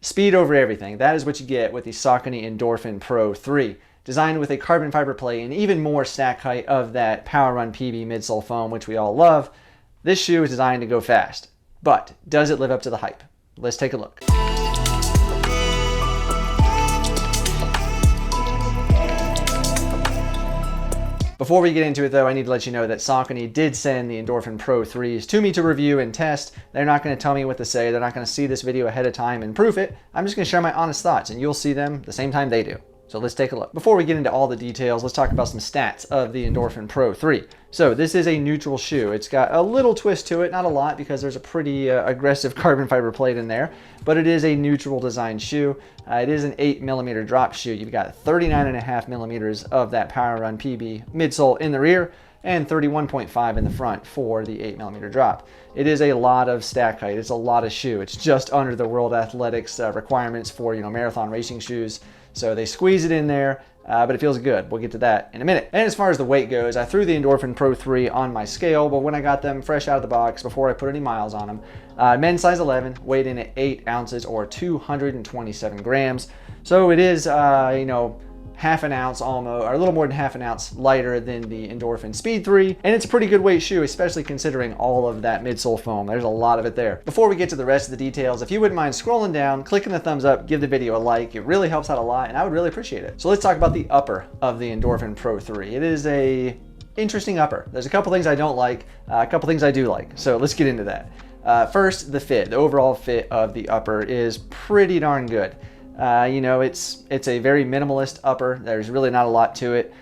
Speed over everything. That is what you get with the Saucony Endorphin Pro 3. Designed with a carbon fiber plate and even more stack height of that PWRRUN PB midsole foam, which we all love, this shoe is designed to go fast. But does it live up to the hype? Let's take a look. Before we get into it though, I need to let you know that Saucony did send the Endorphin Pro 3s to me to review and test. They're not going to tell me what to say. They're not going to see this video ahead of time and proof it. I'm just going to share my honest thoughts and you'll see them the same time they do. So let's take a look. Before we get into all the details, let's talk about some stats of the Endorphin Pro 3. So this is a neutral shoe. It's got a little twist to it, not a lot because there's a pretty aggressive carbon fiber plate in there, but it is a neutral design shoe. It is an 8mm drop shoe. You've got 39.5mm of that PWRRUN PB midsole in the rear and 31.5 in the front for the 8mm drop. It is a lot of stack height. It's a lot of shoe. It's just under the World Athletics requirements for marathon racing shoes. So they squeeze it in there, but it feels good. We'll get to that in a minute. And as far as the weight goes, I threw the Endorphin Pro 3 on my scale, but when I got them fresh out of the box, before I put any miles on them, men's size 11, weighed in at 8 ounces or 227 grams. So it is, half an ounce almost, or a little more than half an ounce lighter than the Endorphin Speed 3. And it's a pretty good weight shoe, especially considering all of that midsole foam. There's a lot of it there. Before we get to the rest of the details, if you wouldn't mind scrolling down, clicking the thumbs up, give the video a like. It really helps out a lot and I would really appreciate it. So let's talk about the upper of the Endorphin Pro 3. It is a interesting upper. There's a couple things I don't like, a couple things I do like. So let's get into that. First, the fit. The overall fit of the upper is pretty darn good. It's a very minimalist upper. There's really not a lot to it.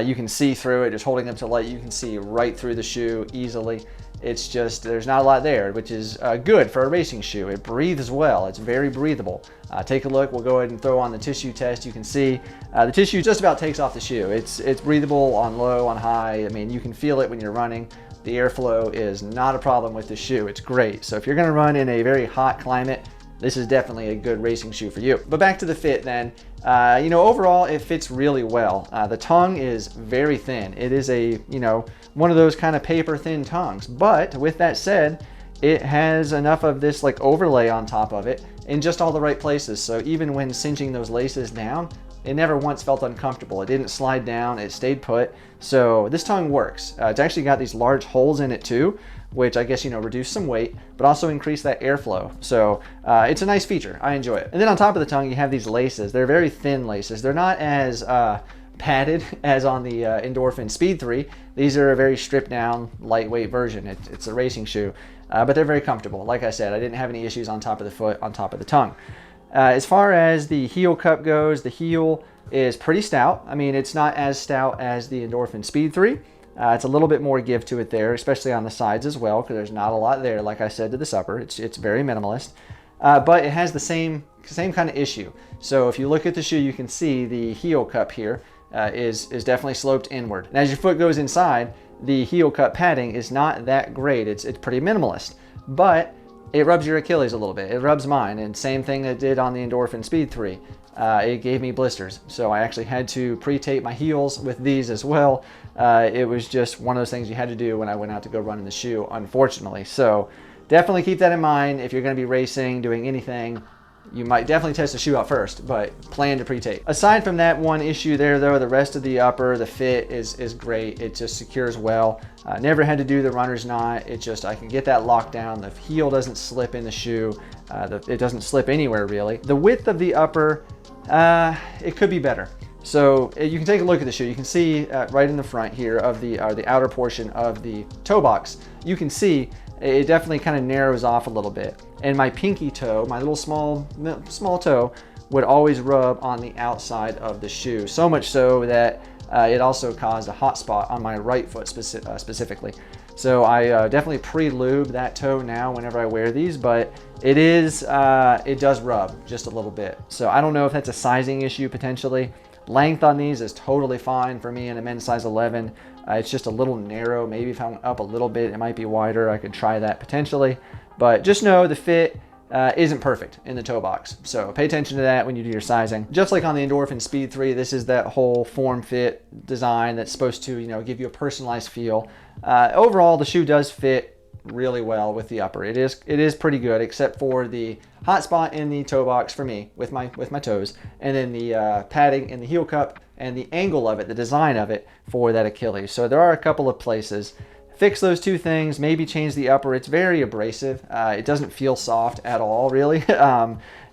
You can see through it, just holding up to light, you can see right through the shoe easily. It's just, there's not a lot there, which is good for a racing shoe. It breathes well, it's very breathable. Take a look, we'll go ahead and throw on the tissue test. You can see the tissue just about takes off the shoe. It's breathable on low, on high. I mean, you can feel it when you're running. The airflow is not a problem with the shoe. It's great. So if you're gonna run in a very hot climate, this is definitely a good racing shoe for you. But back to the fit then. Overall it fits really well. The tongue is very thin. It is one of those kind of paper thin tongues. But with that said, it has enough of this like overlay on top of it in just all the right places. So even when cinching those laces down, it never once felt uncomfortable. It didn't slide down, it stayed put. So this tongue works. It's actually got these large holes in it too, which I guess, reduce some weight, but also increase that airflow. So it's a nice feature. I enjoy it. And then on top of the tongue, you have these laces. They're very thin laces. They're not as padded as on the Endorphin Speed 3. These are a very stripped down, lightweight version. It's a racing shoe, but they're very comfortable. Like I said, I didn't have any issues on top of the foot, on top of the tongue. As far as the heel cup goes, the heel is pretty stout. I mean, it's not as stout as the Endorphin Speed 3. It's a little bit more give to it there, especially on the sides as well, because there's not a lot there, like I said, to this upper. It's very minimalist, but it has the same kind of issue. So if you look at the shoe, you can see the heel cup here is definitely sloped inward. And as your foot goes inside, the heel cup padding is not that great. It's pretty minimalist, but it rubs your Achilles a little bit. It rubs mine, and same thing it did on the Endorphin Speed 3. It gave me blisters, so I actually had to pre-tape my heels with these as well. It was just one of those things you had to do when I went out to go run in the shoe, unfortunately. So definitely keep that in mind if you're going to be racing, doing anything. You might definitely test the shoe out first, but plan to pre-tape. Aside from that one issue there though, the rest of the upper, the fit is great. It just secures well. Never had to do the runner's knot. I can get that locked down. The heel doesn't slip in the shoe. It doesn't slip anywhere really. The width of the upper, it could be better. So you can take a look at the shoe. You can see right in the front here of the outer portion of the toe box, you can see it definitely kind of narrows off a little bit. And my pinky toe, my little small toe, would always rub on the outside of the shoe. So much so that it also caused a hot spot on my right foot specifically. So I definitely pre-lube that toe now whenever I wear these, but it does rub just a little bit. So I don't know if that's a sizing issue potentially. Length on these is totally fine for me in a men's size 11. It's just a little narrow. Maybe if I went up a little bit, it might be wider. I could try that potentially. But just know the fit isn't perfect in the toe box. So pay attention to that when you do your sizing. Just like on the Endorphin Speed 3, this is that whole form fit design that's supposed to, give you a personalized feel. Overall, the shoe does fit really well with the upper. It is pretty good, except for the hot spot in the toe box for me with my toes, and then the padding in the heel cup and the angle of it, the design of it for that Achilles. So there are a couple of places. Fix those two things, maybe change the upper. It's very abrasive. It doesn't feel soft at all, really.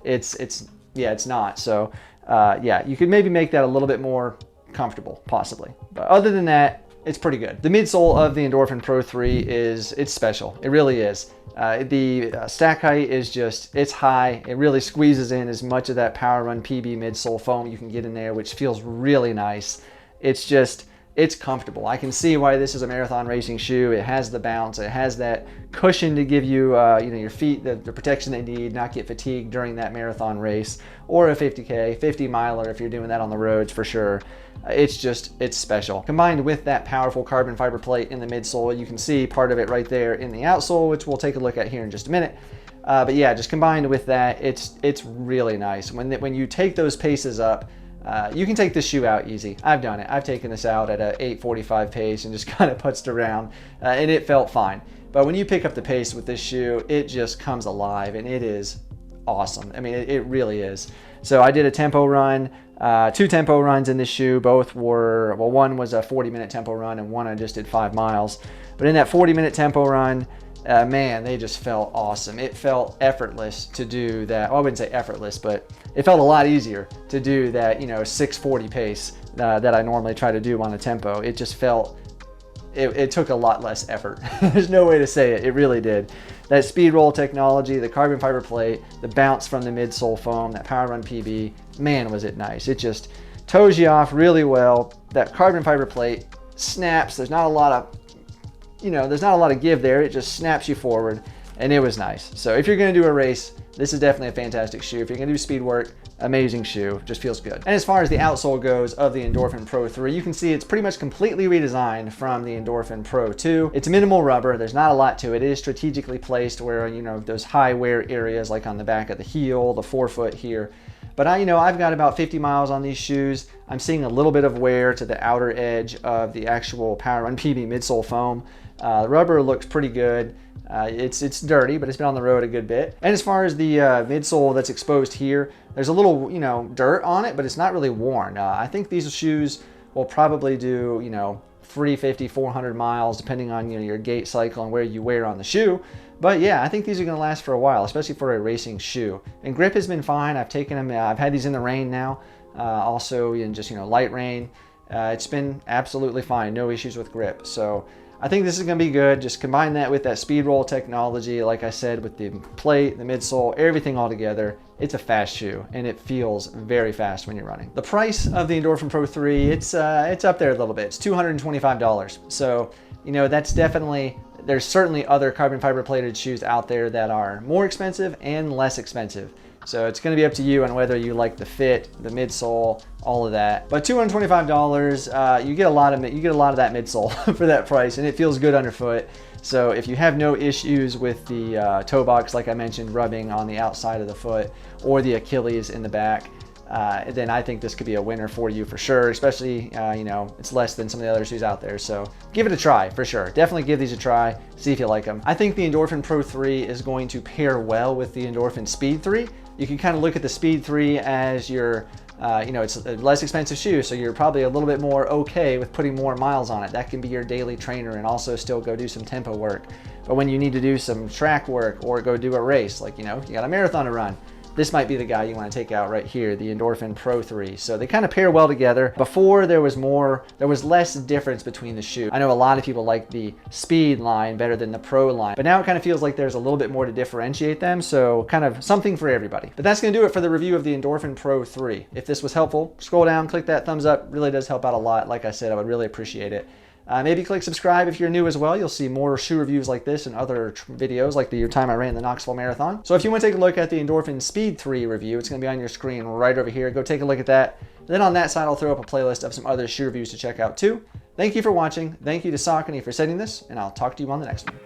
It's not. So yeah, you could maybe make that a little bit more comfortable, possibly. But other than that, it's pretty good. The midsole of the Endorphin Pro 3 it's special. It really is. The stack height is it's high. It really squeezes in as much of that PWRRUN PB midsole foam you can get in there, which feels really nice. It's comfortable. I can see why this is a marathon racing shoe. It has the bounce. It has that cushion to give you, your feet the protection they need, not get fatigued during that marathon race or a 50K, 50 miler if you're doing that on the roads for sure. It's special. Combined with that powerful carbon fiber plate in the midsole, you can see part of it right there in the outsole, which we'll take a look at here in just a minute. But yeah, just combined with that, it's really nice. When you take those paces up, you can take this shoe out easy. I've done it. I've taken this out at a 8:45 pace and just kind of putzed around, and it felt fine. But when you pick up the pace with this shoe, it just comes alive, and it is awesome. I mean, it really is. So I did a tempo run, 2 tempo runs in this shoe. Both were, well, one was a 40-minute tempo run, and one I just did 5 miles. But in that 40-minute tempo run, man, they just felt awesome. It felt effortless to do that. Well, I wouldn't say effortless, but it felt a lot easier to do that, 640 pace that I normally try to do on a tempo. It just felt, it took a lot less effort. There's no way to say it. It really did. That speed roll technology, the carbon fiber plate, the bounce from the midsole foam, that PWRRUN PB, man, was it nice. It just toes you off really well. That carbon fiber plate snaps. There's not a lot of give there. It just snaps you forward, and it was nice. So if you're going to do a race, this is definitely a fantastic shoe. If you're going to do speed work, amazing shoe. Just feels good. And as far as the outsole goes of the Endorphin Pro 3, you can see it's pretty much completely redesigned from the Endorphin Pro 2. It's minimal rubber. There's not a lot to it. It is strategically placed where, those high wear areas like on the back of the heel, the forefoot here. But I've got about 50 miles on these shoes. I'm seeing a little bit of wear to the outer edge of the actual PWRRUN PB midsole foam. The rubber looks pretty good. It's dirty, but it's been on the road a good bit. And as far as the midsole that's exposed here, there's a little, dirt on it, but it's not really worn. I think these shoes will probably do, 350, 400 miles, depending on your gait cycle and where you wear on the shoe. But yeah, I think these are going to last for a while, especially for a racing shoe. And grip has been fine. I've taken them. I've had these in the rain now, also in just light rain. It's been absolutely fine. No issues with grip. So I think this is going to be good. Just combine that with that speed roll technology, like I said, with the plate, the midsole, everything all together. It's a fast shoe, and it feels very fast when you're running. The price of the Endorphin Pro 3, it's up there a little bit. It's $225. So, that's definitely, there's certainly other carbon fiber plated shoes out there that are more expensive and less expensive. So it's going to be up to you on whether you like the fit, the midsole, all of that. But $225, you get a lot of that midsole for that price, and it feels good underfoot. So if you have no issues with the toe box, like I mentioned, rubbing on the outside of the foot or the Achilles in the back, then I think this could be a winner for you for sure, especially, it's less than some of the other shoes out there. So give it a try for sure. Definitely give these a try, see if you like them. I think the Endorphin Pro 3 is going to pair well with the Endorphin Speed 3. You can kind of look at the Speed 3 as your, it's a less expensive shoe, so you're probably a little bit more okay with putting more miles on it. That can be your daily trainer and also still go do some tempo work. But when you need to do some track work or go do a race, like, you got a marathon to run, this might be the guy you want to take out right here, the Endorphin Pro 3. So they kind of pair well together. Before there was less difference between the shoe. I know a lot of people like the Speed line better than the Pro line, but now it kind of feels like there's a little bit more to differentiate them. So kind of something for everybody. But that's going to do it for the review of the Endorphin Pro 3. If this was helpful, scroll down, click that thumbs up. Really does help out a lot. Like I said, I would really appreciate it. Maybe click subscribe if you're new as well. You'll see more shoe reviews like this and other videos like the time I ran the Knoxville Marathon. So if you want to take a look at the Endorphin Speed 3 review, it's going to be on your screen right over here. Go take a look at that. Then on that side, I'll throw up a playlist of some other shoe reviews to check out too. Thank you for watching. Thank you to Saucony for sending this, and I'll talk to you on the next one.